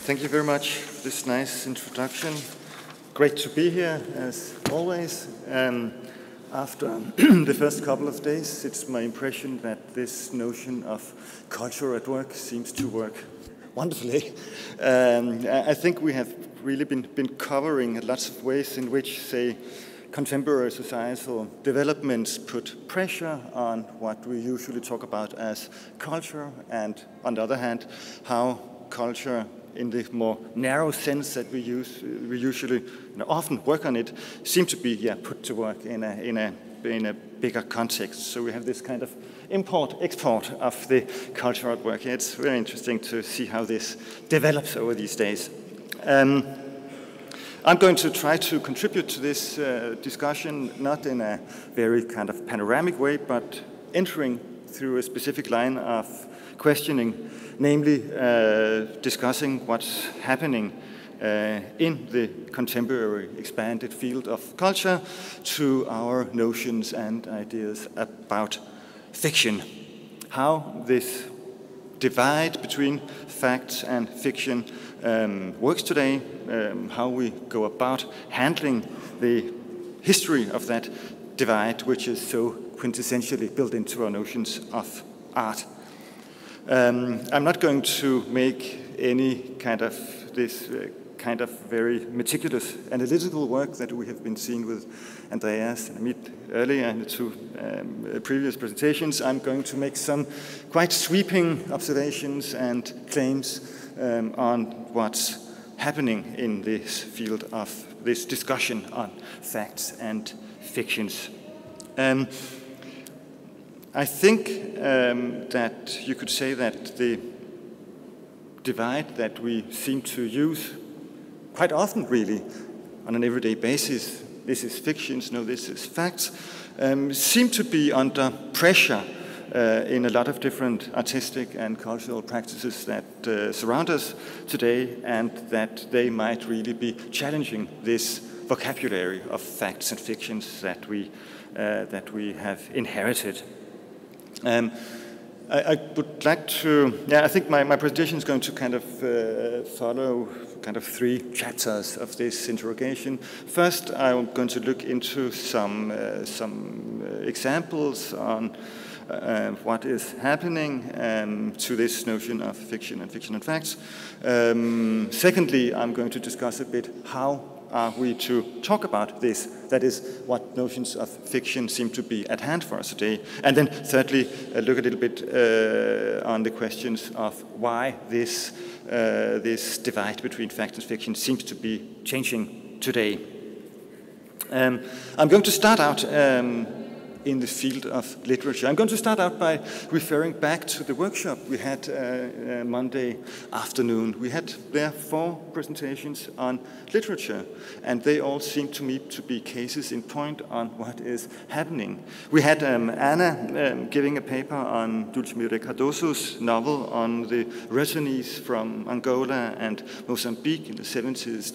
Thank you very much for this nice introduction. Great to be here, as always. After the first couple of days, it's my impression that this notion of culture at work seems to work wonderfully. I think we have really been covering lots of ways in which, say, contemporary societal developments put pressure on what we usually talk about as culture, and on the other hand, how culture, in the more narrow sense that we usually often work on it, seem to be put to work in a bigger context. So we have this kind of import-export of the culture at work. It's very interesting to see how this develops over these days. I'm going to try to contribute to this discussion, not in a very kind of panoramic way, but entering through a specific line of questioning, namely discussing what's happening in the contemporary expanded field of culture to our notions and ideas about fiction. How this divide between facts and fiction works today, how we go about handling the history of that divide, which is so quintessentially built into our notions of art. I'm not going to make any kind of this kind of very meticulous analytical work that we have been seeing with Andreas and Amit earlier in the two previous presentations. I'm going to make some quite sweeping observations and claims on what's happening in this field of this discussion on facts and fictions. I think that you could say that the divide that we seem to use quite often, really, on an everyday basis, this is fictions, no, this is facts, seem to be under pressure in a lot of different artistic and cultural practices that surround us today, and that they might really be challenging this vocabulary of facts and fictions that we have inherited. I would like to, I think my presentation is going to kind of follow kind of three chapters of this interrogation. First, I'm going to look into some examples on what is happening to this notion of fiction and facts. Secondly, I'm going to discuss a bit how are we to talk about this? That is, what notions of fiction seem to be at hand for us today. And then thirdly, look a little bit on the questions of why this divide between fact and fiction seems to be changing today. I'm going to start out in the field of literature. I'm going to start out by referring back to the workshop we had Monday afternoon. We had there 4 presentations on literature, and they all seem to me to be cases in point on what is happening. We had Anna giving a paper on Dulcimire Cardoso's novel on the returnees from Angola and Mozambique in the 70s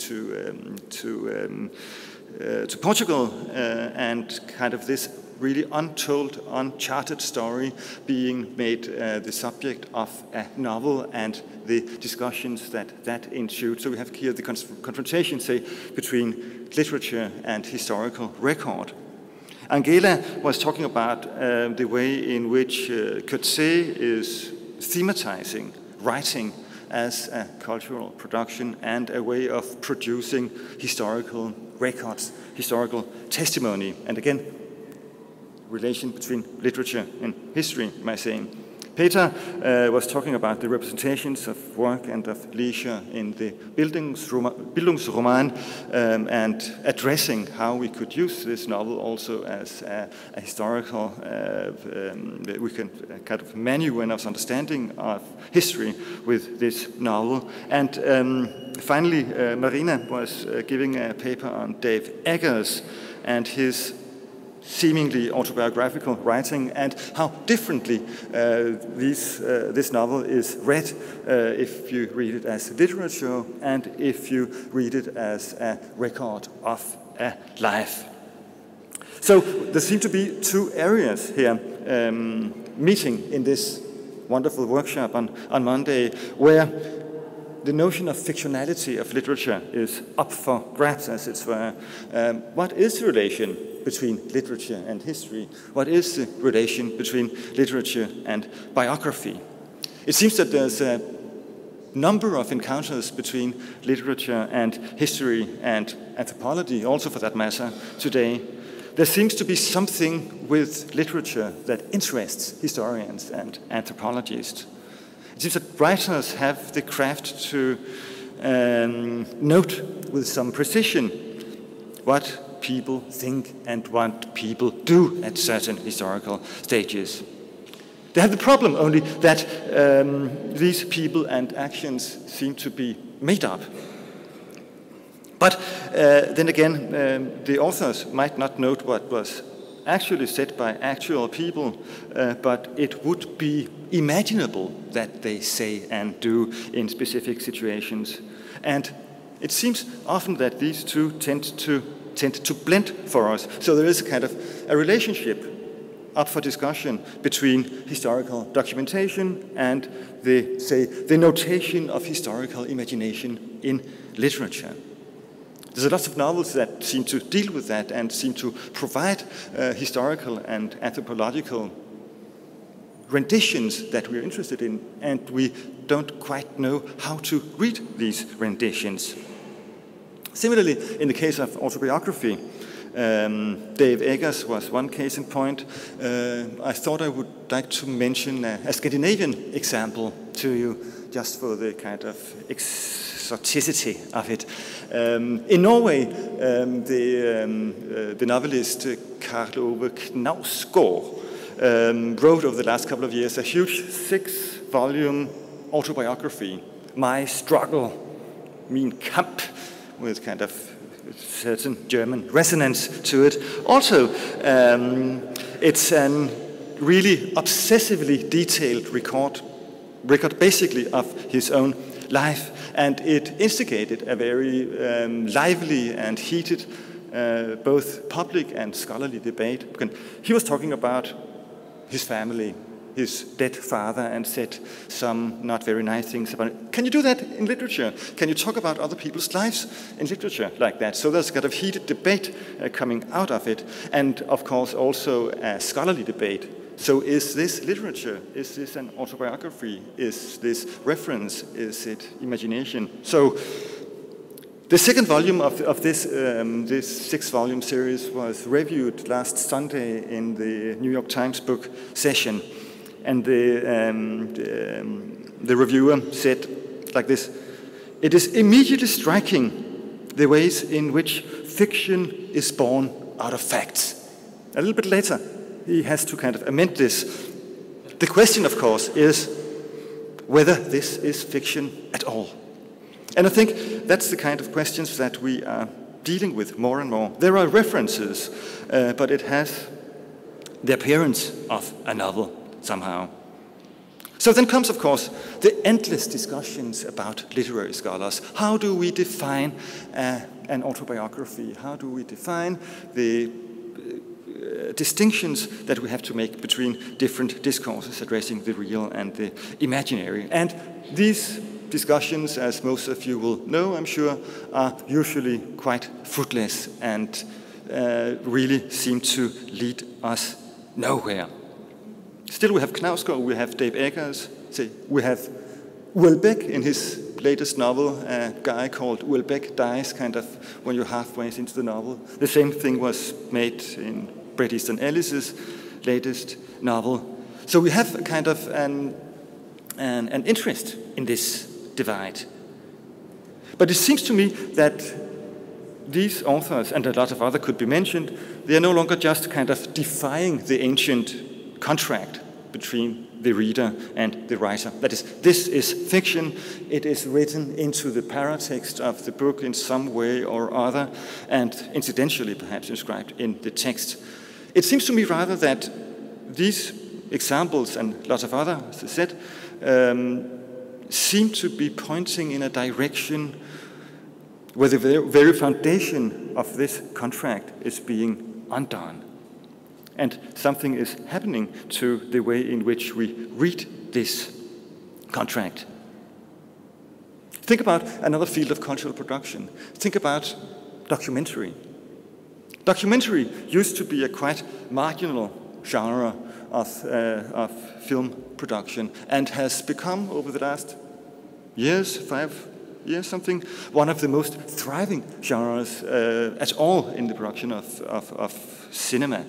to Portugal, and kind of this really untold, uncharted story being made the subject of a novel and the discussions that ensued. So we have here the confrontation, say, between literature and historical record. Angela was talking about the way in which Coetzee is thematizing writing as a cultural production and a way of producing historical records, historical testimony. And again, relation between literature and history, am I saying. Peter was talking about the representations of work and of leisure in the Bildungsroman, and addressing how we could use this novel also as a historical, we can kind of manual and of understanding of history with this novel. And finally, Marina was giving a paper on Dave Eggers and his seemingly autobiographical writing, and how differently this novel is read if you read it as literature and if you read it as a record of a life. So there seem to be 2 areas here meeting in this wonderful workshop on Monday, where the notion of fictionality of literature is up for grabs, as it were. What is the relation between literature and history? What is the relation between literature and biography? It seems that there's a number of encounters between literature and history and anthropology, also for that matter, today. There seems to be something with literature that interests historians and anthropologists. It seems that writers have the craft to note with some precision what people think and what people do at certain historical stages. They have the problem only that these people and actions seem to be made up. But then again, the authors might not note what was actually said by actual people, but it would be imaginable that they say and do in specific situations. And it seems often that these two tend to blend for us. So there is a kind of a relationship up for discussion between historical documentation and the notation of historical imagination in literature. There's lots of novels that seem to deal with that and seem to provide historical and anthropological renditions that we're interested in, and we don't quite know how to read these renditions. Similarly, in the case of autobiography, Dave Eggers was one case in point. I thought I would like to mention a Scandinavian example to you, just for the kind of exoticity of it. In Norway, the novelist Karl Ove Knausgård wrote over the last couple of years a huge 6-volume autobiography, My Struggle, Mein Kampf, with kind of certain German resonance to it. Also, it's a really obsessively detailed record basically of his own life, and it instigated a very lively and heated both public and scholarly debate. He was talking about his family, his dead father, and said some not very nice things about it. Can you do that in literature? Can you talk about other people's lives in literature like that? So there's kind of heated debate coming out of it, and of course also a scholarly debate. So is this literature? Is this an autobiography? Is this reference? Is it imagination? So the second volume of this 6-volume series was reviewed last Sunday in the New York Times book session. And the reviewer said like this: "It is immediately striking the ways in which fiction is born out of facts." A little bit later, he has to kind of amend this. The question, of course, is whether this is fiction at all. And I think that's the kind of questions that we are dealing with more and more. There are references, but it has the appearance of a novel somehow. So then comes, of course, the endless discussions about literary scholars. How do we define an autobiography? How do we define the distinctions that we have to make between different discourses addressing the real and the imaginary? And these discussions, as most of you will know, I'm sure, are usually quite fruitless and really seem to lead us nowhere. Still, we have Knausgård, we have Dave Eggers, we have Houellebecq in his latest novel, a guy called Houellebecq dies kind of when you're halfway into the novel. The same thing was made in Bret Easton Ellis's latest novel. So we have a kind of an interest in this divide. But it seems to me that these authors, and a lot of others could be mentioned, they are no longer just kind of defying the ancient contract between the reader and the writer. That is, this is fiction. It is written into the paratext of the book in some way or other, and incidentally perhaps inscribed in the text. It seems to me rather that these examples, and lots of others, as I said, seem to be pointing in a direction where the very foundation of this contract is being undone. And something is happening to the way in which we read this contract. Think about another field of cultural production. Think about documentary. Documentary used to be a quite marginal genre of film production and has become, over the last years, 5 years something, one of the most thriving genres at all in the production of cinema.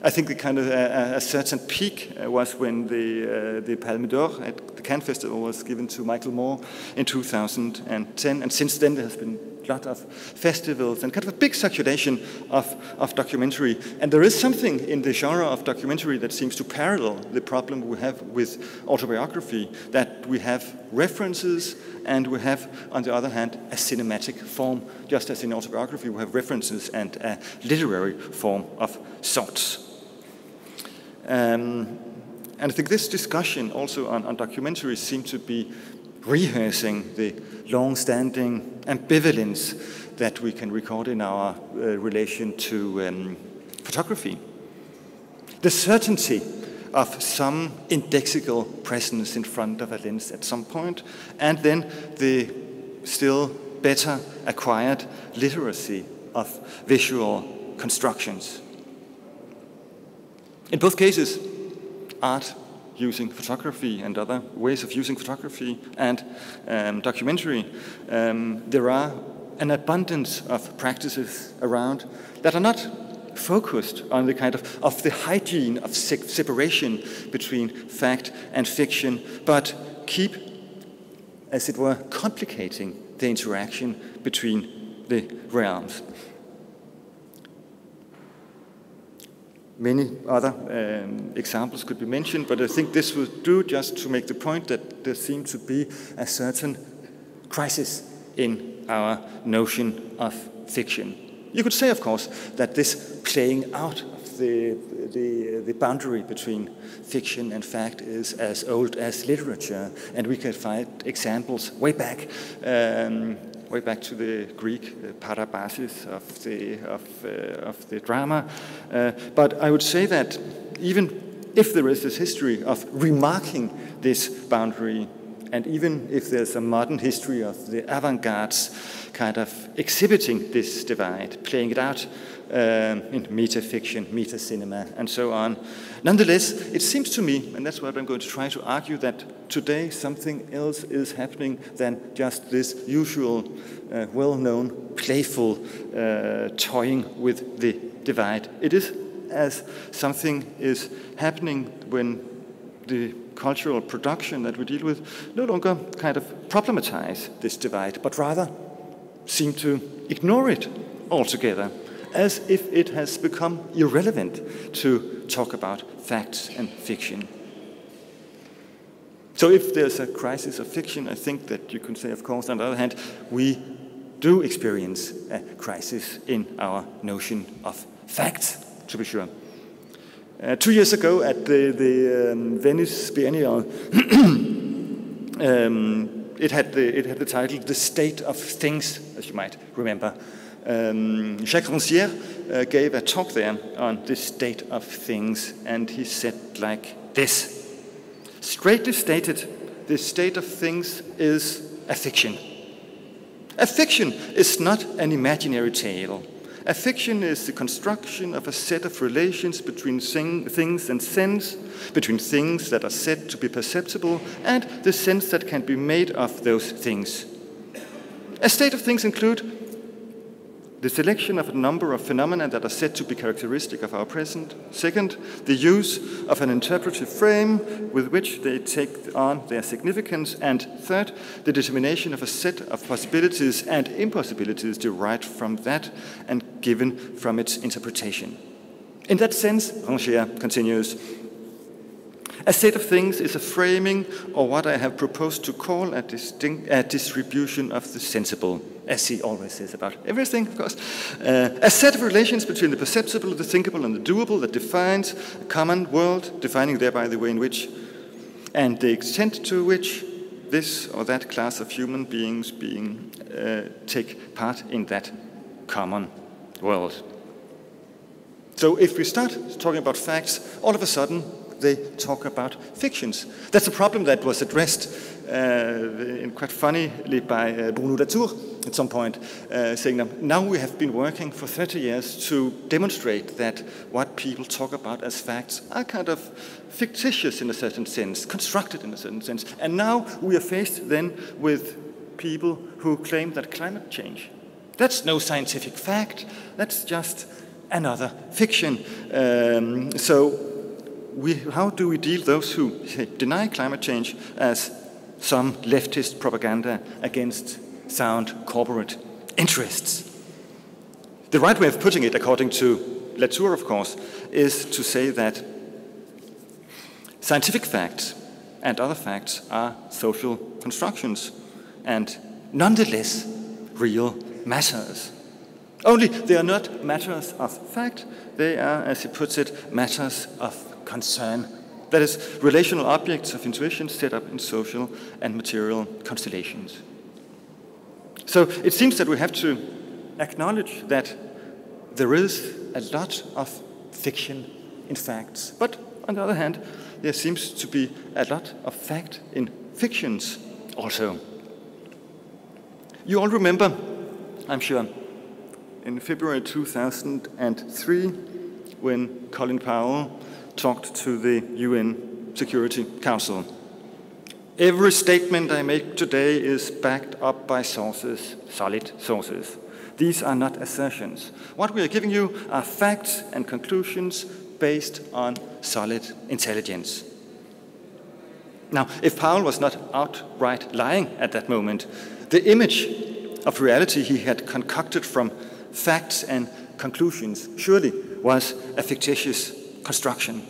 I think the kind of a certain peak was when the Palme d'Or at the Cannes Festival was given to Michael Moore in 2010, and since then there has been a lot of festivals and kind of a big circulation of documentary. And there is something in the genre of documentary that seems to parallel the problem we have with autobiography, that we have references and we have, on the other hand, a cinematic form, just as in autobiography we have references and a literary form of sorts. And I think this discussion also on documentaries seems to be rehearsing the long-standing ambivalence that we can record in our relation to photography. The certainty of some indexical presence in front of a lens at some point, and then the still better acquired literacy of visual constructions. In both cases, art using photography and other ways of using photography and documentary, there are an abundance of practices around that are not focused on the kind of the hygiene of separation between fact and fiction, but keep, as it were, complicating the interaction between the realms. Many other examples could be mentioned, but I think this will do just to make the point that there seems to be a certain crisis in our notion of fiction. You could say, of course, that this playing out of the boundary between fiction and fact is as old as literature, and we can find examples way back to the Greek parabasis of the drama. But I would say that even if there is this history of remarking this boundary, and even if there's a modern history of the avant-gardes kind of exhibiting this divide, playing it out in metafiction, meta-cinema, and so on. Nonetheless, it seems to me, and that's what I'm going to try to argue, that today something else is happening than just this usual, well-known, playful toying with the divide. It is as something is happening when the cultural production that we deal with no longer kind of problematize this divide, but rather seem to ignore it altogether, as if it has become irrelevant to talk about facts and fiction. So if there's a crisis of fiction, I think that you can say, of course, on the other hand, we do experience a crisis in our notion of facts, to be sure. 2 years ago at the Venice Biennial, it had the title "The State of Things," as you might remember. Jacques Rancière gave a talk there on the state of things, and he said like this: straightly stated, the state of things is a fiction. A fiction is not an imaginary tale. A fiction is the construction of a set of relations between things and sense, between things that are said to be perceptible and the sense that can be made of those things. A state of things include the selection of a number of phenomena that are said to be characteristic of our present. Second, the use of an interpretive frame with which they take on their significance. And third, the determination of a set of possibilities and impossibilities derived from that and given from its interpretation. In that sense, Rancière continues, a state of things is a framing, or what I have proposed to call a distribution of the sensible, as he always says about everything, of course. A set of relations between the perceptible, the thinkable, and the doable that defines a common world, defining thereby the way in which, and the extent to which this or that class of human beings take part in that common world. So if we start talking about facts, all of a sudden, they talk about fictions. That's a problem that was addressed quite funnily by Bruno Latour at some point, saying that now we have been working for 30 years to demonstrate that what people talk about as facts are kind of fictitious in a certain sense, constructed in a certain sense. And now we are faced then with people who claim that climate change, that's no scientific fact, that's just another fiction. How do we deal those who deny climate change as some leftist propaganda against sound corporate interests? The right way of putting it, according to Latour, of course, is to say that scientific facts and other facts are social constructions and nonetheless real matters. Only they are not matters of fact, they are, as he puts it, matters of concern. That is, relational objects of intuition set up in social and material constellations. So it seems that we have to acknowledge that there is a lot of fiction in facts, but on the other hand, there seems to be a lot of fact in fictions also. You all remember, I'm sure, in February 2003, when Colin Powell talked to the UN Security Council. Every statement I make today is backed up by sources, solid sources. These are not assertions. What we are giving you are facts and conclusions based on solid intelligence. Now, if Powell was not outright lying at that moment, the image of reality he had concocted from facts and conclusions surely was a fictitious construction.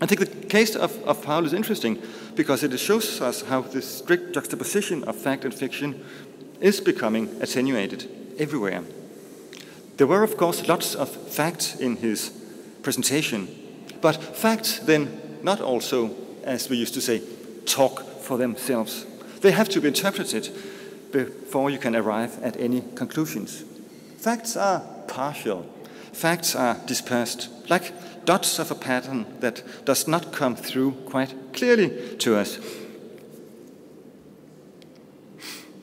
I think the case of Powell is interesting because it shows us how this strict juxtaposition of fact and fiction is becoming attenuated everywhere. There were, of course, lots of facts in his presentation, but facts then not also, as we used to say, talk for themselves. They have to be interpreted before you can arrive at any conclusions. Facts are partial. Facts are dispersed, like dots of a pattern that does not come through quite clearly to us.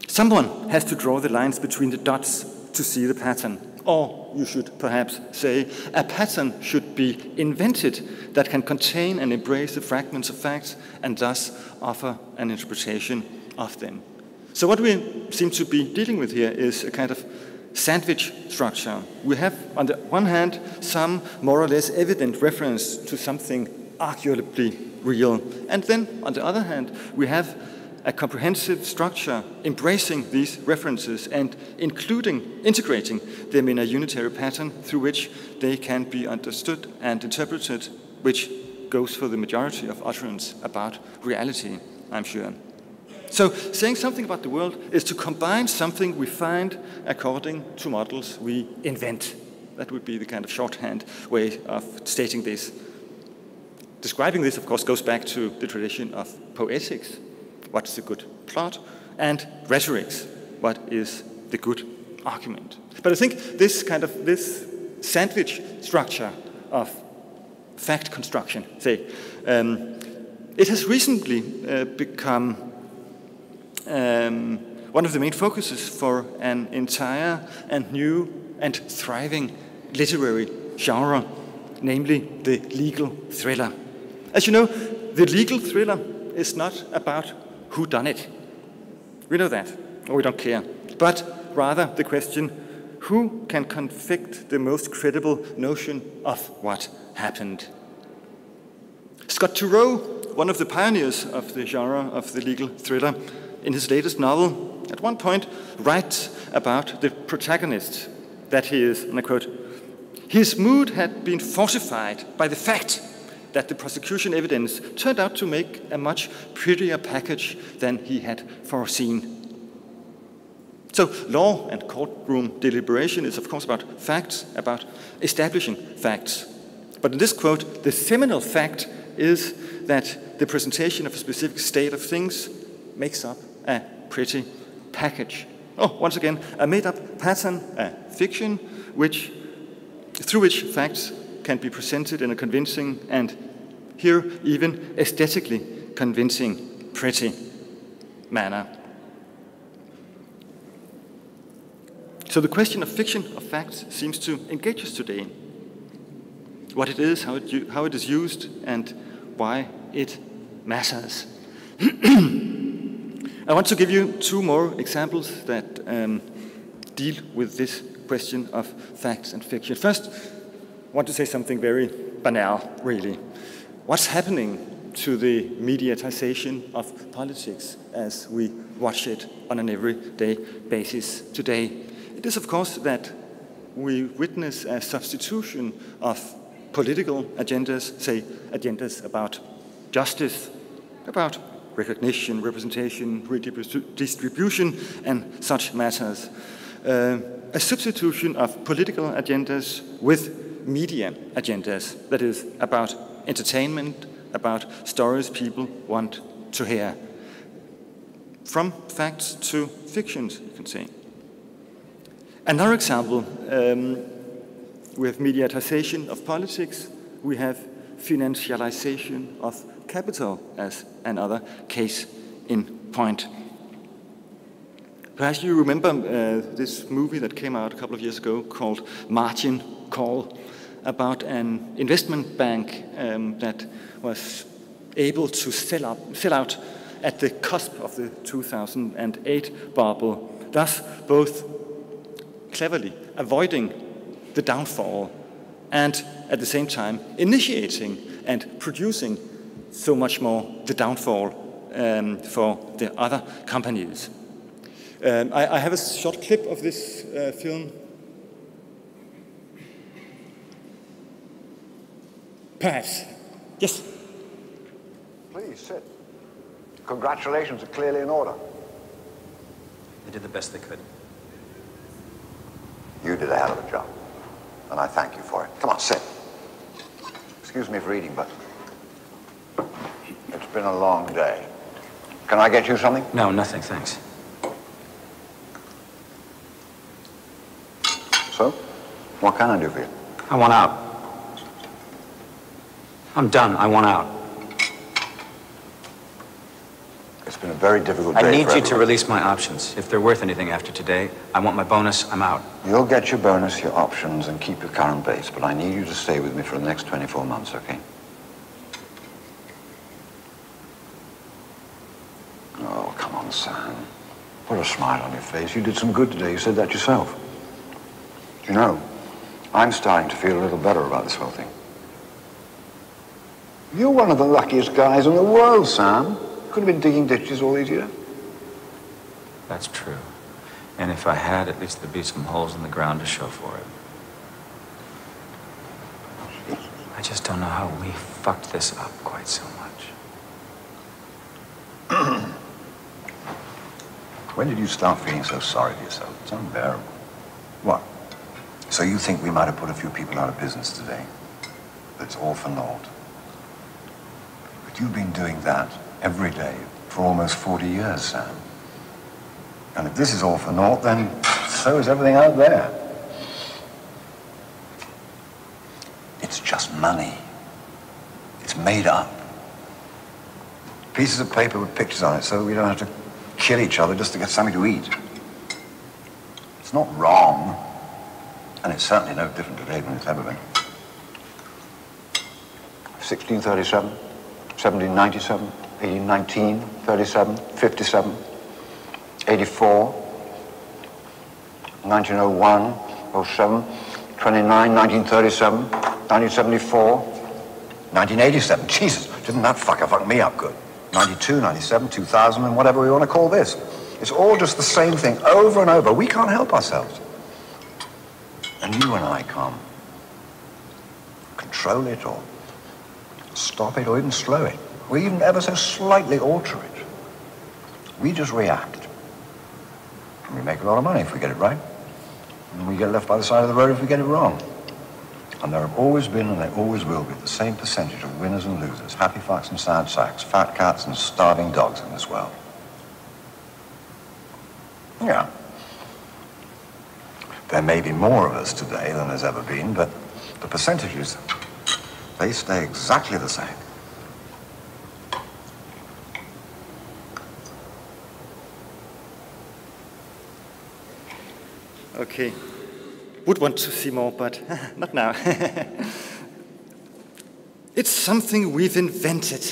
Someone has to draw the lines between the dots to see the pattern. Or, you should perhaps say, a pattern should be invented that can contain and embrace the fragments of facts and thus offer an interpretation of them. So what we seem to be dealing with here is a kind of sandwich structure. We have, on the one hand, some more or less evident reference to something arguably real. And then, on the other hand, we have a comprehensive structure embracing these references and integrating them in a unitary pattern through which they can be understood and interpreted, which goes for the majority of utterance about reality, I'm sure. So saying something about the world is to combine something we find according to models we invent. That would be the kind of shorthand way of stating this. Describing this, of course, goes back to the tradition of poetics. What's the good plot? And rhetorics. What is the good argument? But I think this sandwich structure of fact construction, it has recently become one of the main focuses for an entire and new and thriving literary genre, namely the legal thriller. As you know, the legal thriller is not about whodunit. We know that, or we don't care. But rather the question, who can confect the most credible notion of what happened? Scott Turow, one of the pioneers of the genre of the legal thriller, in his latest novel, at one point, writes about the protagonist, that he is, and I quote, his mood had been fortified by the fact that the prosecution evidence turned out to make a much prettier package than he had foreseen. So law and courtroom deliberation is, of course, about facts, about establishing facts. But in this quote, the seminal fact is that the presentation of a specific state of things makes up a pretty package. Oh, once again, a made-up pattern, a fiction, through which facts can be presented in a convincing and here even aesthetically convincing pretty manner. So the question of fiction of facts seems to engage us today. What it is, how it is used, and why it matters. I want to give you two more examples that deal with this question of facts and fiction. First, I want to say something very banal, really. What's happening to the mediatization of politics as we watch it on an everyday basis today? It is, of course, that we witness a substitution of political agendas, say agendas about justice, about recognition, representation, redistribution, and such matters. A substitution of political agendas with media agendas, that is, about entertainment, about stories people want to hear. From facts to fictions, you can say. Another example, we have mediatization of politics, we have financialization of capital as another case in point. Perhaps you remember this movie that came out a couple of years ago called Marcin Call, about an investment bank that was able to sell out at the cusp of the 2008 bubble, thus both cleverly avoiding the downfall and at the same time initiating and producing so much more the downfall for the other companies. I have a short clip of this film. Perhaps. Yes? Please, sit. Congratulations are clearly in order. They did the best they could. You did a hell of a job, and I thank you for it. Come on, sit. Excuse me for eating, but it's been a long day. Can I get you something? No, nothing, thanks. So, what can I do for you? I want out. I'm done. I want out. It's been a very difficult day. I need you to release my options. If they're worth anything after today, I want my bonus. I'm out. You'll get your bonus, your options, and keep your current base, but I need you to stay with me for the next 24 months, okay? Oh, come on, Sam. Put a smile on your face. You did some good today. You said that yourself. You know, I'm starting to feel a little better about this whole thing. You're one of the luckiest guys in the world, Sam. Could have been digging ditches all these years. That's true. And if I had, at least there'd be some holes in the ground to show for it. I just don't know how we fucked this up quite so much. When did you start feeling so sorry for yourself? It's unbearable. What? So you think we might have put a few people out of business today? But it's all for naught. But you've been doing that every day for almost 40 years, Sam. And if this is all for naught, then so is everything out there. It's just money. It's made up. Pieces of paper with pictures on it so we don't have to kill each other just to get something to eat. It's not wrong. And it's certainly no different today than it's ever been. 1637, 1797, 1819, 37, 57, 84, 1901, 07, 29, 1937, 1974, 1987. Jesus, didn't that fucker fuck me up good? 92, 97, 2000, and whatever we want to call this. It's all just the same thing over and over. We can't help ourselves. And you and I can't control it or stop it or even slow it, or even ever so slightly alter it. We just react. And we make a lot of money if we get it right. And we get left by the side of the road if we get it wrong. And there have always been and there always will be the same percentage of winners and losers, happy fucks and sad sacks, fat cats and starving dogs in this world. Yeah. There may be more of us today than there's ever been, but the percentages, they stay exactly the same. Okay. Would want to see more, but not now. It's something we've invented.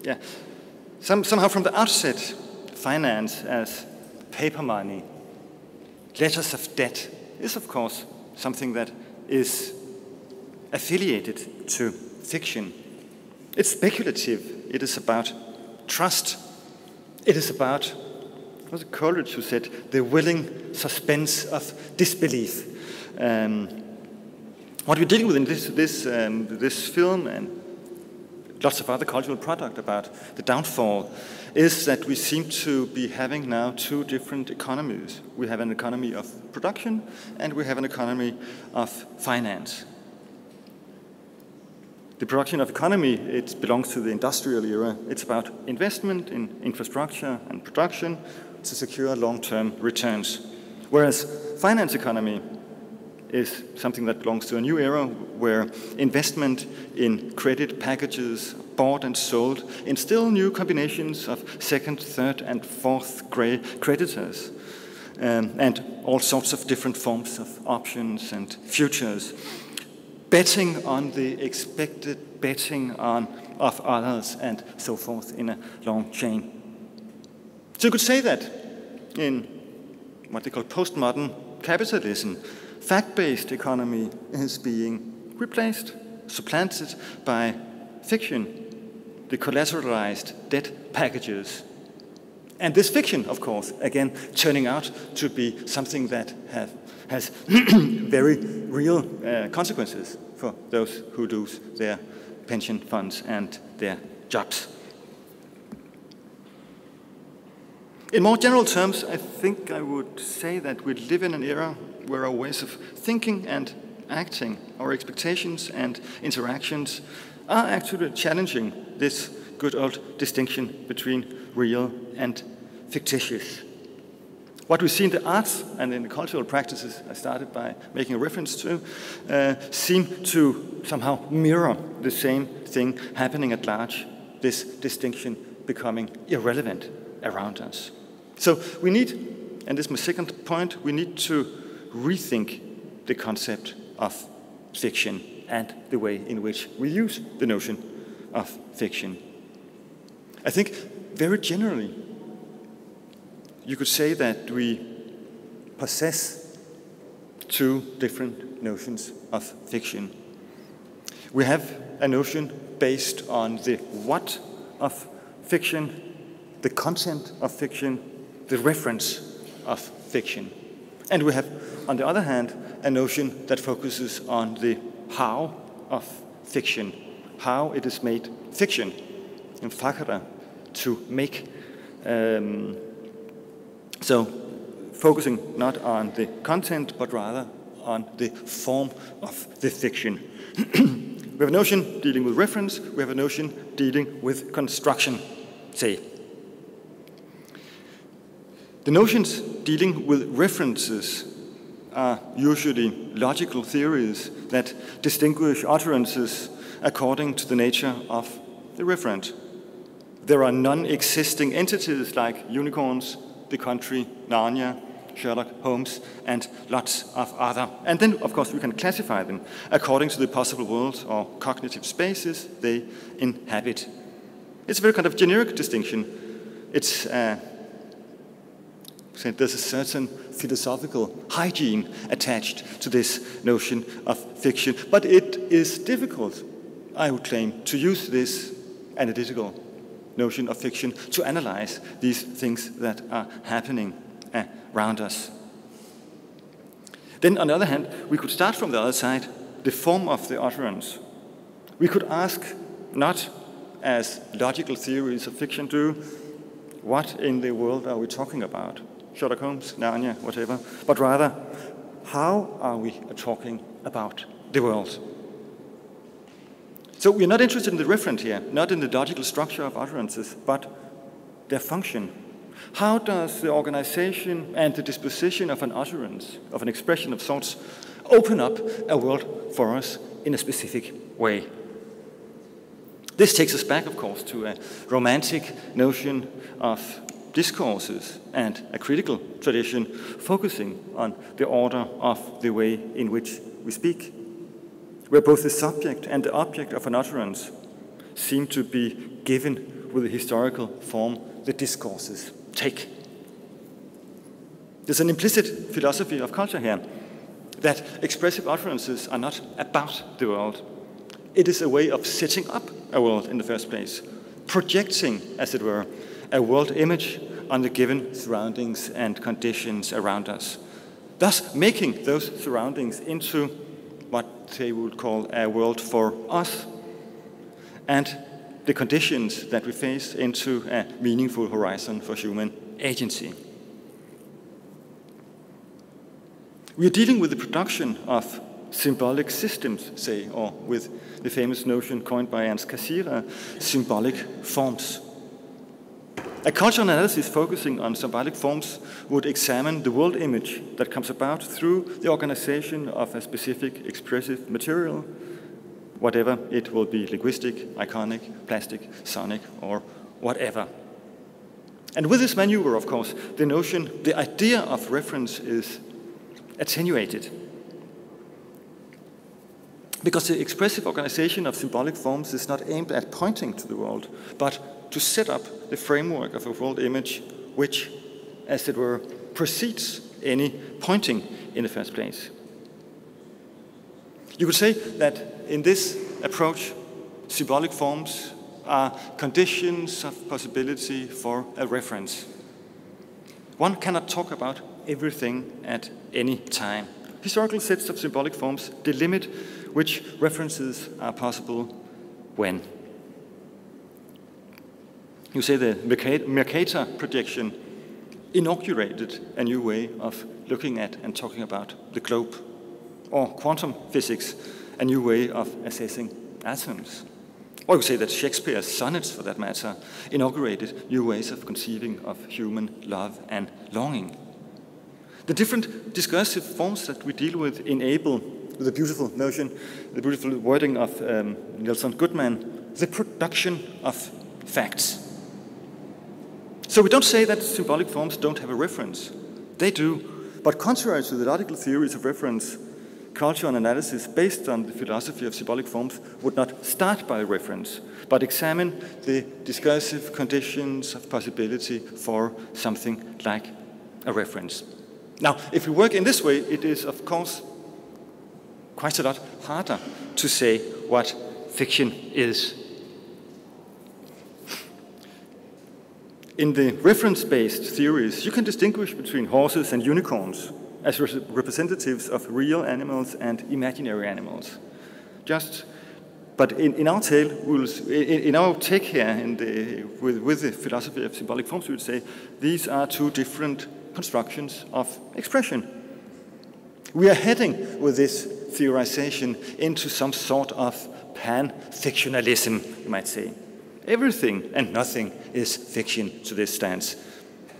Yeah. Somehow from the outset, finance as paper money, letters of debt, is of course something that is affiliated to fiction. It's speculative. It is about trust. It is about, was it Coleridge who said, the willing suspense of disbelief. What we're dealing with in this film and lots of other cultural product about the downfall is that we seem to be having now two different economies. We have an economy of production and we have an economy of finance. The production of economy, it belongs to the industrial era. It's about investment in infrastructure and production to secure long-term returns. Whereas finance economy is something that belongs to a new era where investment in credit packages bought and sold in still new combinations of second, third, and fourth creditors, and all sorts of different forms of options and futures. Betting on the expected, betting on of others, and so forth in a long chain. So you could say that in what they call postmodern capitalism, fact-based economy is being replaced, supplanted by fiction, the collateralized debt packages. And this fiction, of course, again, turning out to be something that has very real consequences for those who lose their pension funds and their jobs. In more general terms, I think I would say that we live in an era where our ways of thinking and acting, our expectations and interactions are actually challenging this good old distinction between real and fictitious. What we see in the arts and in the cultural practices I started by making a reference to seem to somehow mirror the same thing happening at large, this distinction becoming irrelevant around us. So we need, and this is my second point, we need to rethink the concept of fiction and the way in which we use the notion of fiction. I think very generally, you could say that we possess two different notions of fiction. We have a notion based on the what of fiction, the content of fiction, the reference of fiction. And we have, on the other hand, a notion that focuses on the how of fiction, how it is made fiction, in fakara, to make. So focusing not on the content, but rather on the form of the fiction. We have a notion dealing with reference, we have a notion dealing with construction, say. The notions dealing with references are usually logical theories that distinguish utterances according to the nature of the referent. There are non-existing entities like unicorns, the country, Narnia, Sherlock Holmes, and lots of other. And then, of course, we can classify them according to the possible worlds or cognitive spaces they inhabit. It's a very kind of generic distinction. It's there's a certain philosophical hygiene attached to this notion of fiction, but it is difficult, I would claim, to use this analytical notion of fiction to analyze these things that are happening around us. Then, on the other hand, we could start from the other side, the form of the utterance. We could ask, not as logical theories of fiction do, what in the world are we talking about? Sherlock Holmes, Narnia, whatever, but rather, how are we talking about the world? So we're not interested in the referent here, not in the logical structure of utterances, but their function. How does the organization and the disposition of an utterance, of an expression of sorts, open up a world for us in a specific way? This takes us back, of course, to a romantic notion of discourses and a critical tradition focusing on the order of the way in which we speak, where both the subject and the object of an utterance seem to be given with the historical form the discourses take. There's an implicit philosophy of culture here, that expressive utterances are not about the world. It is a way of setting up a world in the first place, projecting, as it were, a world image on the given surroundings and conditions around us, thus making those surroundings into what they would call a world for us, and the conditions that we face into a meaningful horizon for human agency. We are dealing with the production of symbolic systems, say, or with the famous notion coined by Ernst Cassirer, symbolic forms. A cultural analysis focusing on symbolic forms would examine the world image that comes about through the organization of a specific expressive material, whatever it will be, linguistic, iconic, plastic, sonic, or whatever. And with this maneuver, of course, the idea of reference is attenuated, because the expressive organization of symbolic forms is not aimed at pointing to the world, but to set up the framework of a world image which, as it were, precedes any pointing in the first place. You could say that in this approach, symbolic forms are conditions of possibility for a reference. One cannot talk about everything at any time. Historical sets of symbolic forms delimit which references are possible when. You say the Mercator projection inaugurated a new way of looking at and talking about the globe, or quantum physics, a new way of assessing atoms. Or you could say that Shakespeare's sonnets, for that matter, inaugurated new ways of conceiving of human love and longing. The different discursive forms that we deal with enable, with the beautiful notion, the beautiful wording of Nelson Goodman, the production of facts. So we don't say that symbolic forms don't have a reference. They do. But contrary to the logical theories of reference, culture and analysis based on the philosophy of symbolic forms would not start by a reference, but examine the discursive conditions of possibility for something like a reference. Now, if we work in this way, it is, of course, quite a lot harder to say what fiction is. In the reference-based theories, you can distinguish between horses and unicorns as representatives of real animals and imaginary animals. But in our tale, in our take here with the philosophy of symbolic forms, we would say these are two different constructions of expression. We are heading with this theorization into some sort of pan-fictionalism, you might say. Everything and nothing is fiction to this stance.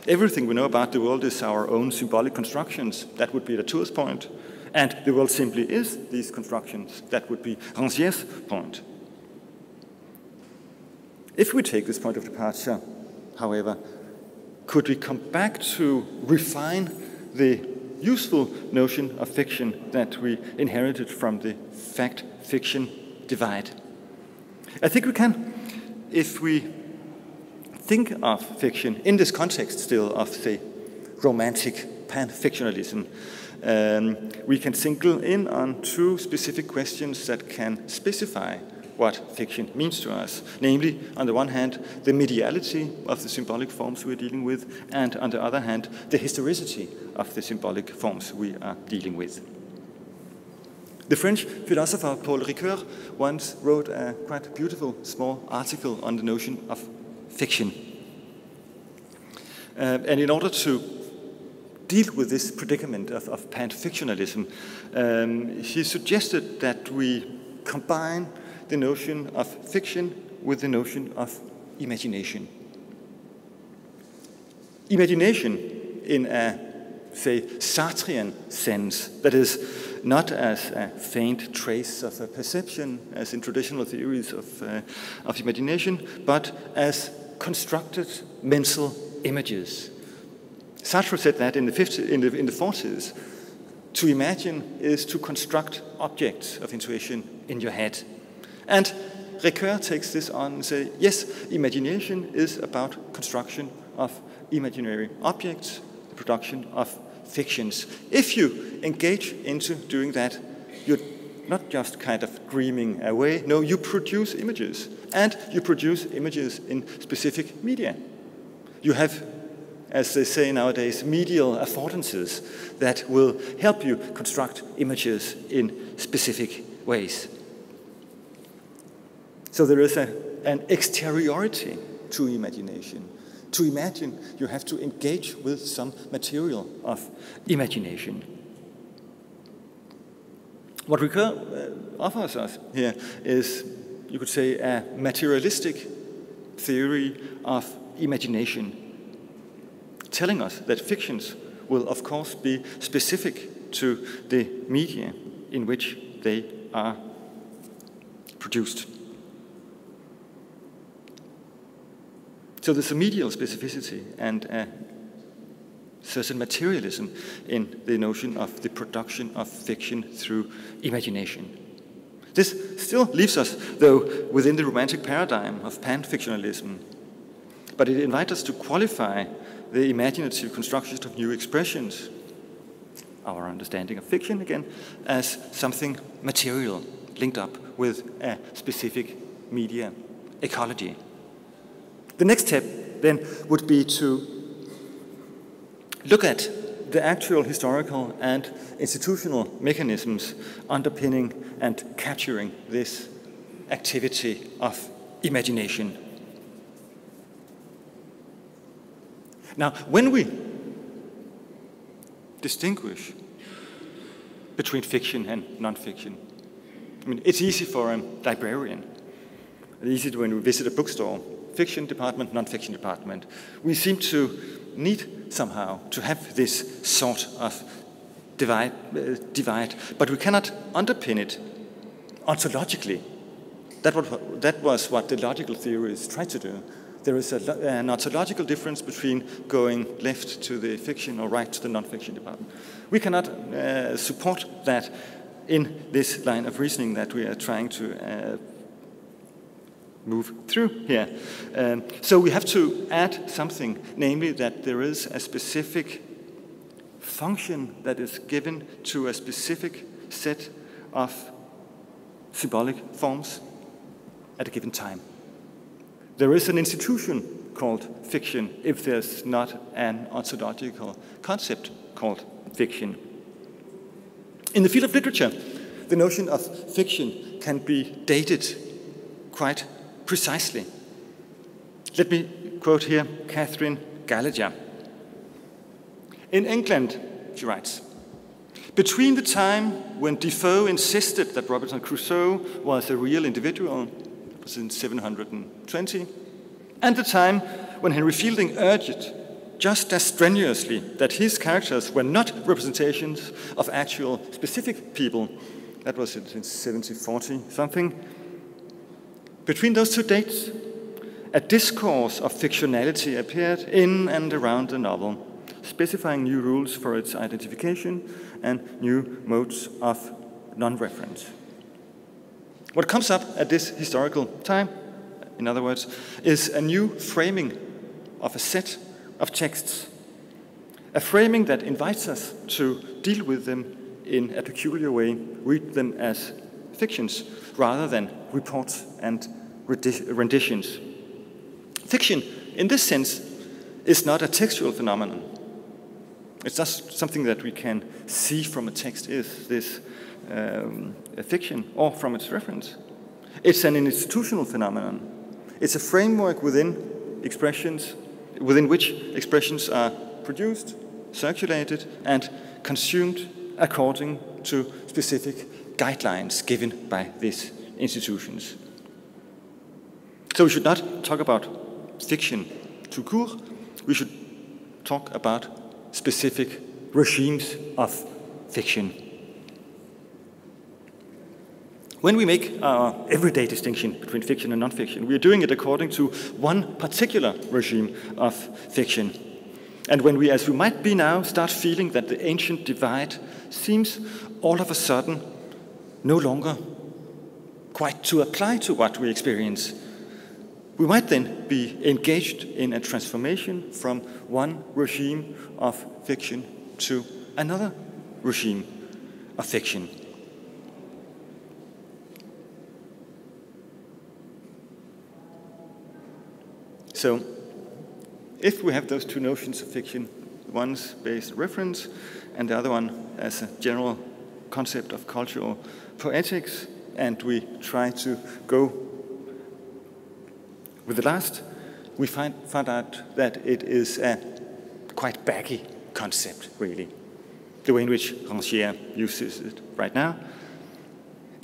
Everything we know about the world is our own symbolic constructions. That would be Latour's point. And the world simply is these constructions. That would be Rangier's point. If we take this point of departure, however, could we come back to refine the useful notion of fiction that we inherited from the fact-fiction divide? I think we can, if we think of fiction in this context still of, say, romantic pan-fictionalism. We can single in on two specific questions that can specify what fiction means to us. Namely, on the one hand, the mediality of the symbolic forms we're dealing with, and on the other hand, the historicity of the symbolic forms we are dealing with. The French philosopher Paul Ricoeur once wrote a quite beautiful small article on the notion of fiction. And in order to deal with this predicament of pan-fictionalism, he suggested that we combine the notion of fiction with the notion of imagination. Imagination in a, say, Sartrean sense, that is, not as a faint trace of a perception, as in traditional theories of imagination, but as constructed mental images. Sartre said that in the 40s. To imagine is to construct objects of intuition in your head. And Ricoeur takes this on and says, yes, imagination is about construction of imaginary objects, the production of fictions. If you engage into doing that, you're not just kind of dreaming away. No, you produce images. And you produce images in specific media. You have, as they say nowadays, medial affordances that will help you construct images in specific ways. So there is an exteriority to imagination. To imagine, you have to engage with some material of imagination. What Ricoeur offers us here is, you could say, a materialistic theory of imagination, telling us that fictions will, of course, be specific to the media in which they are produced. So there's a medial specificity and a certain materialism in the notion of the production of fiction through imagination. This still leaves us, though, within the romantic paradigm of pan-fictionalism, but it invites us to qualify the imaginative construction of new expressions, our understanding of fiction again, as something material linked up with a specific media ecology. The next step then would be to look at the actual historical and institutional mechanisms underpinning and capturing this activity of imagination. Now, when we distinguish between fiction and non-fiction, I mean, it's easy for a librarian. It's easy when we visit a bookstore, fiction department, non-fiction department. We seem to need somehow to have this sort of divide, but we cannot underpin it ontologically. That was what the logical theorists tried to do. There is an ontological difference between going left to the fiction or right to the non-fiction department. We cannot support that in this line of reasoning that we are trying to move through here. So we have to add something, namely that there is a specific function that is given to a specific set of symbolic forms at a given time. There is an institution called fiction if there's not an ontological concept called fiction. In the field of literature, the notion of fiction can be dated quite precisely. Let me quote here Catherine Gallagher. In England, she writes, between the time when Defoe insisted that Robinson Crusoe was a real individual, it was in 720, and the time when Henry Fielding urged just as strenuously that his characters were not representations of actual specific people, that was in 1740 something. Between those two dates, a discourse of fictionality appeared in and around the novel, specifying new rules for its identification and new modes of non-reference. What comes up at this historical time, in other words, is a new framing of a set of texts, a framing that invites us to deal with them in a peculiar way, read them as fictions, rather than reports and renditions. Fiction, in this sense, is not a textual phenomenon. It's just something that we can see from a text. Is this a fiction or from its reference? It's an institutional phenomenon. It's a framework within which expressions are produced, circulated, and consumed according to specific guidelines given by these institutions. So we should not talk about fiction tout court. We should talk about specific regimes of fiction. When we make our everyday distinction between fiction and non-fiction, we are doing it according to one particular regime of fiction. And when we, as we might be now, start feeling that the ancient divide seems all of a sudden no longer quite to apply to what we experience, we might then be engaged in a transformation from one regime of fiction to another regime of fiction. So, if we have those two notions of fiction, one's based on reference and the other one as a general concept of cultural poetics, and we try to go with the last, we find out that it is a quite baggy concept, really, the way in which Rancière uses it right now.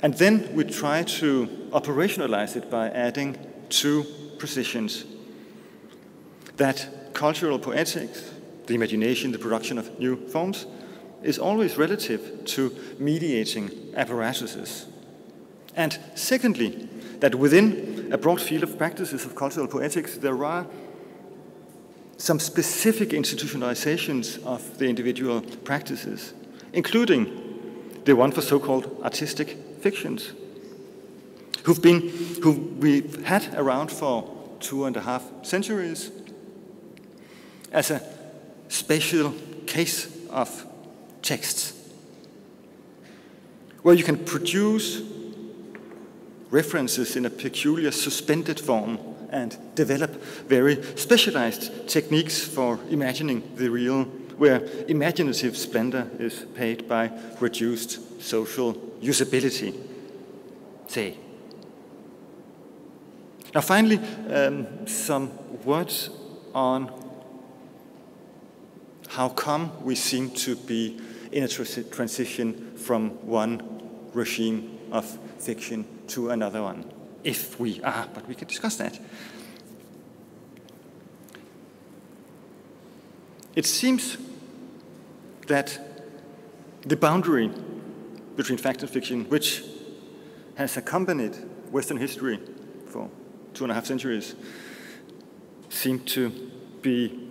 And then we try to operationalize it by adding two precisions: that cultural poetics, the imagination, the production of new forms, is always relative to mediating apparatuses. And secondly, that within a broad field of practices of cultural poetics, there are some specific institutionalizations of the individual practices, including the one for so-called artistic fictions, who we've had around for 2.5 centuries as a special case of texts, where you can produce references in a peculiar suspended form and develop very specialized techniques for imagining the real, where imaginative splendor is paid by reduced social usability, say. Now finally, some words on how come we seem to be in a transition from one regime of fiction to another one. If we are, but we can discuss that. It seems that the boundary between fact and fiction, which has accompanied Western history for 2.5 centuries, seem to be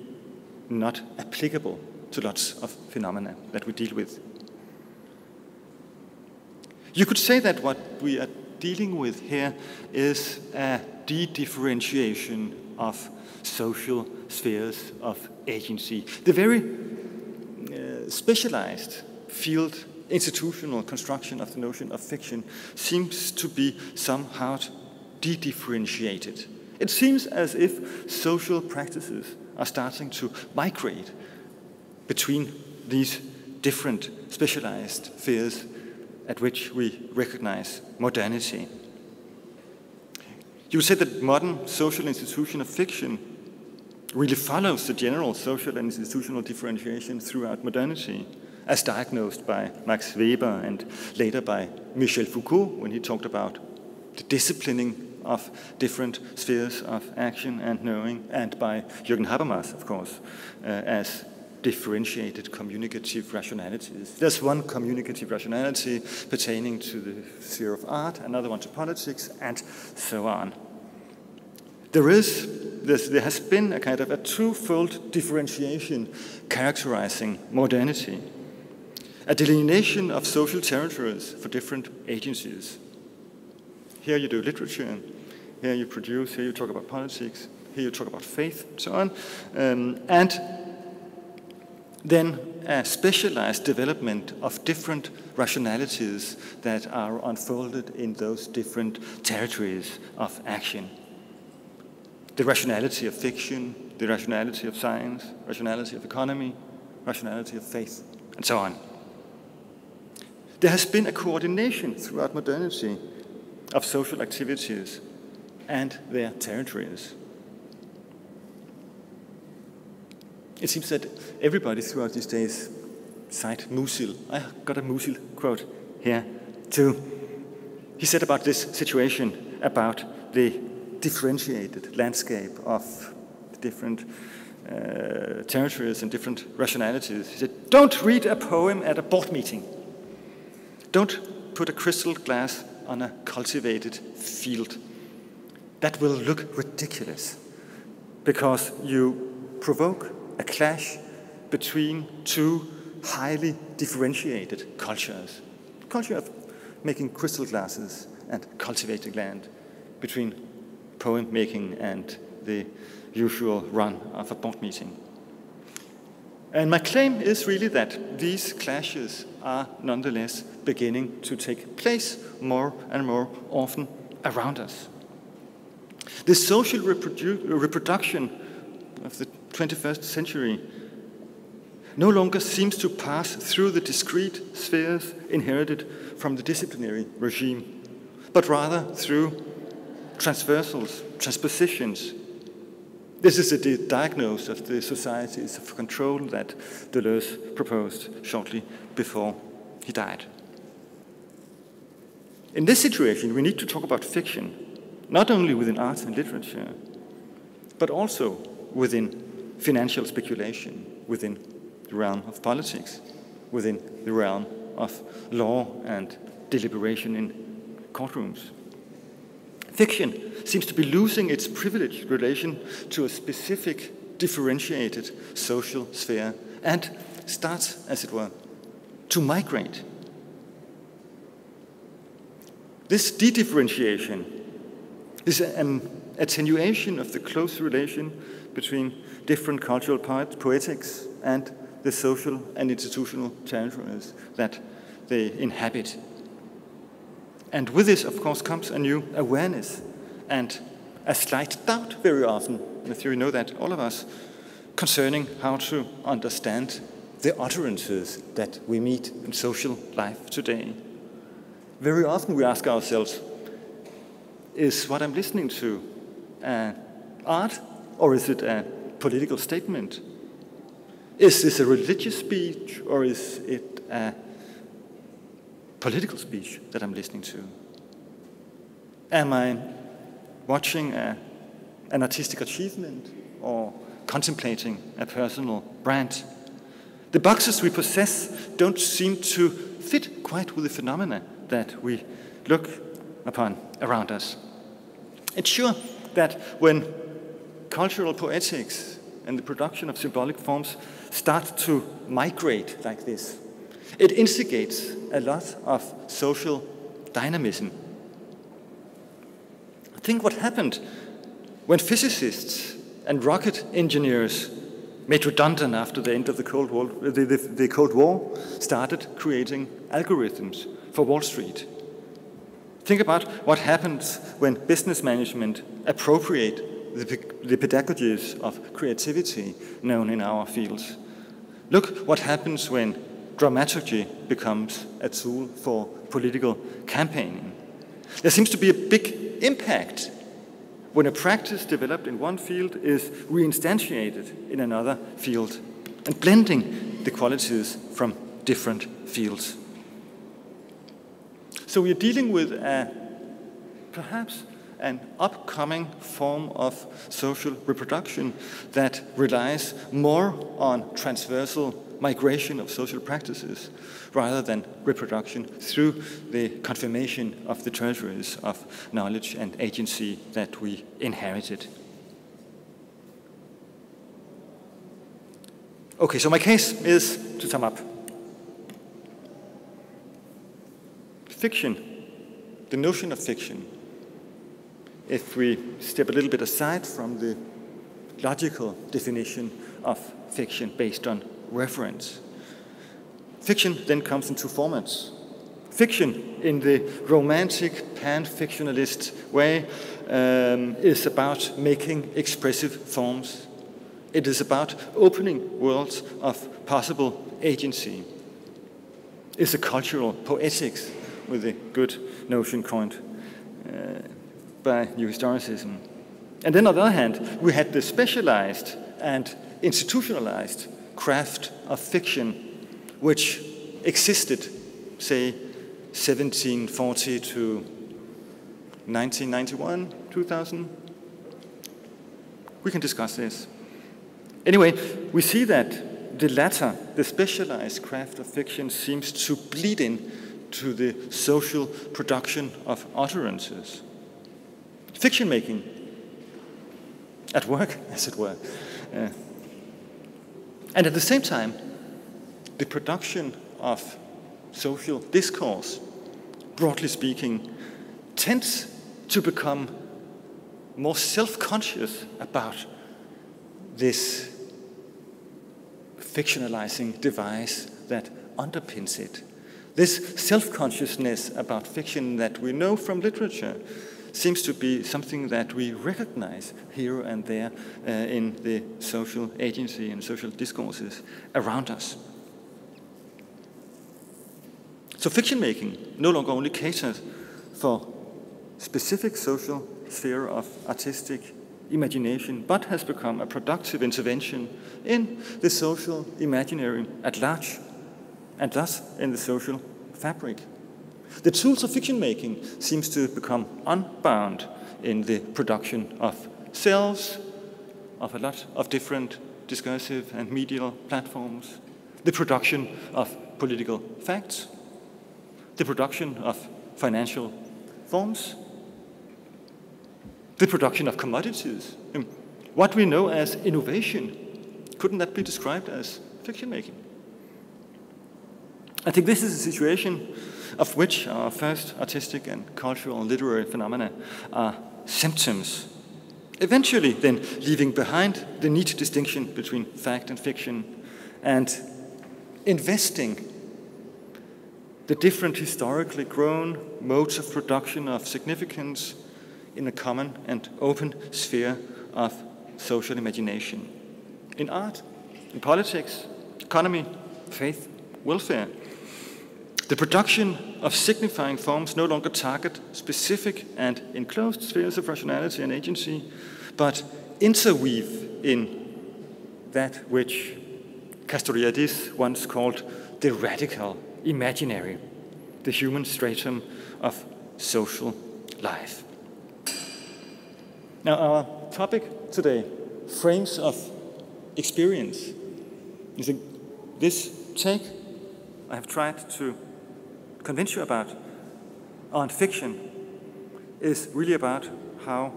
not applicable to lots of phenomena that we deal with. You could say that what we are dealing with here is a de-differentiation of social spheres of agency. The very specialized field, institutional construction of the notion of fiction seems to be somehow de-differentiated. It seems as if social practices are starting to migrate between these different specialized spheres at which we recognize modernity. You would say that modern social institution of fiction really follows the general social and institutional differentiation throughout modernity, as diagnosed by Max Weber and later by Michel Foucault when he talked about the disciplining of different spheres of action and knowing, and by Jürgen Habermas, of course, as differentiated communicative rationalities. There's one communicative rationality pertaining to the sphere of art, another one to politics, and so on. There has been a kind of a twofold differentiation characterizing modernity, a delineation of social territories for different agencies. Here you do literature, here you produce, here you talk about politics, here you talk about faith, and so on. And then a specialized development of different rationalities that are unfolded in those different territories of action. The rationality of fiction, the rationality of science, rationality of economy, rationality of faith, and so on. There has been a coordination throughout modernity of social activities and their territories. It seems that everybody throughout these days cite Musil. I got a Musil quote here too. He said about this situation, about the differentiated landscape of different territories and different rationalities. He said, don't read a poem at a board meeting. Don't put a crystal glass on a cultivated field. That will look ridiculous because you provoke a clash between two highly differentiated cultures. Culture of making crystal glasses and cultivating land, between poem making and the usual run of a board meeting. And my claim is really that these clashes are nonetheless beginning to take place more and more often around us. The social reproduction of the 21st century no longer seems to pass through the discrete spheres inherited from the disciplinary regime, but rather through transversals, transpositions. This is the diagnosis of the societies of control that Deleuze proposed shortly before he died. In this situation, we need to talk about fiction, not only within art and literature, but also within financial speculation, within the realm of politics, within the realm of law and deliberation in courtrooms. Fiction seems to be losing its privileged relation to a specific, differentiated social sphere and starts, as it were, to migrate. This de-differentiation is an attenuation of the close relation between different cultural poetics and the social and institutional territories that they inhabit. And with this, of course, comes a new awareness and a slight doubt very often, in theory, know that all of us, concerning how to understand the utterances that we meet in social life today. Very often we ask ourselves, is what I'm listening to art, or is it a political statement? Is this a religious speech, or is it a political speech that I'm listening to? Am I watching an artistic achievement or contemplating a personal brand? The boxes we possess don't seem to fit quite with the phenomena that we look upon around us. It's sure that when cultural poetics and the production of symbolic forms start to migrate like this, it instigates a lot of social dynamism. Think what happened when physicists and rocket engineers, made redundant after the end of the Cold War, started creating algorithms for Wall Street. Think about what happens when business management appropriate the pedagogies of creativity known in our fields. Look what happens when dramaturgy becomes a tool for political campaigning. There seems to be a big impact when a practice developed in one field is reinstantiated in another field and blending the qualities from different fields. So we are dealing with perhaps an upcoming form of social reproduction that relies more on transversal migration of social practices rather than reproduction through the confirmation of the territories of knowledge and agency that we inherited. Okay, so my case is, to sum up, fiction, the notion of fiction, if we step a little bit aside from the logical definition of fiction based on reference. Fiction then comes in two formats. Fiction, in the romantic pan-fictionalist way, is about making expressive forms. It is about opening worlds of possible agency. It's a cultural poetics with a good notion coined by New Historicism. And then on the other hand, we had the specialized and institutionalized craft of fiction, which existed, say, 1740 to 1991, 2000. We can discuss this. Anyway, we see that the latter, the specialized craft of fiction, seems to bleed in to the social production of utterances. Fiction making at work, as it were. And at the same time, the production of social discourse, broadly speaking, tends to become more self-conscious about this fictionalizing device that underpins it. This self-consciousness about fiction that we know from literature seems to be something that we recognize here and there in the social agency and social discourses around us. So fiction making no longer only caters for specific social sphere of artistic imagination, but has become a productive intervention in the social imaginary at large, and thus in the social fabric. The tools of fiction making seems to become unbound in the production of selves, of a lot of different discursive and medial platforms, the production of political facts, the production of financial forms, the production of commodities. What we know as innovation, couldn't that be described as fiction making? I think this is a situation of which our first artistic and cultural and literary phenomena are symptoms, eventually then leaving behind the neat distinction between fact and fiction and investing the different historically grown modes of production of significance in a common and open sphere of social imagination. In art, in politics, economy, faith, welfare, the production of signifying forms no longer target specific and enclosed spheres of rationality and agency, but interweave in that which Castoriadis once called the radical imaginary, the human stratum of social life. Now, our topic today, frames of experience. You think this take I have tried to convince you about on fiction is really about how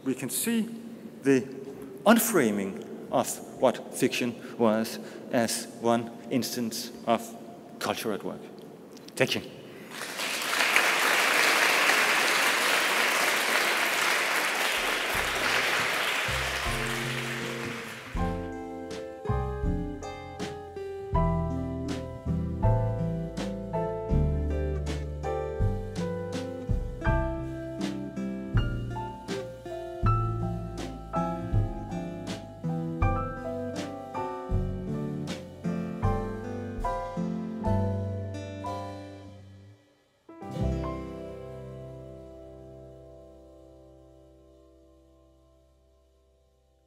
we can see the unframing of what fiction was as one instance of culture at work. Thank you.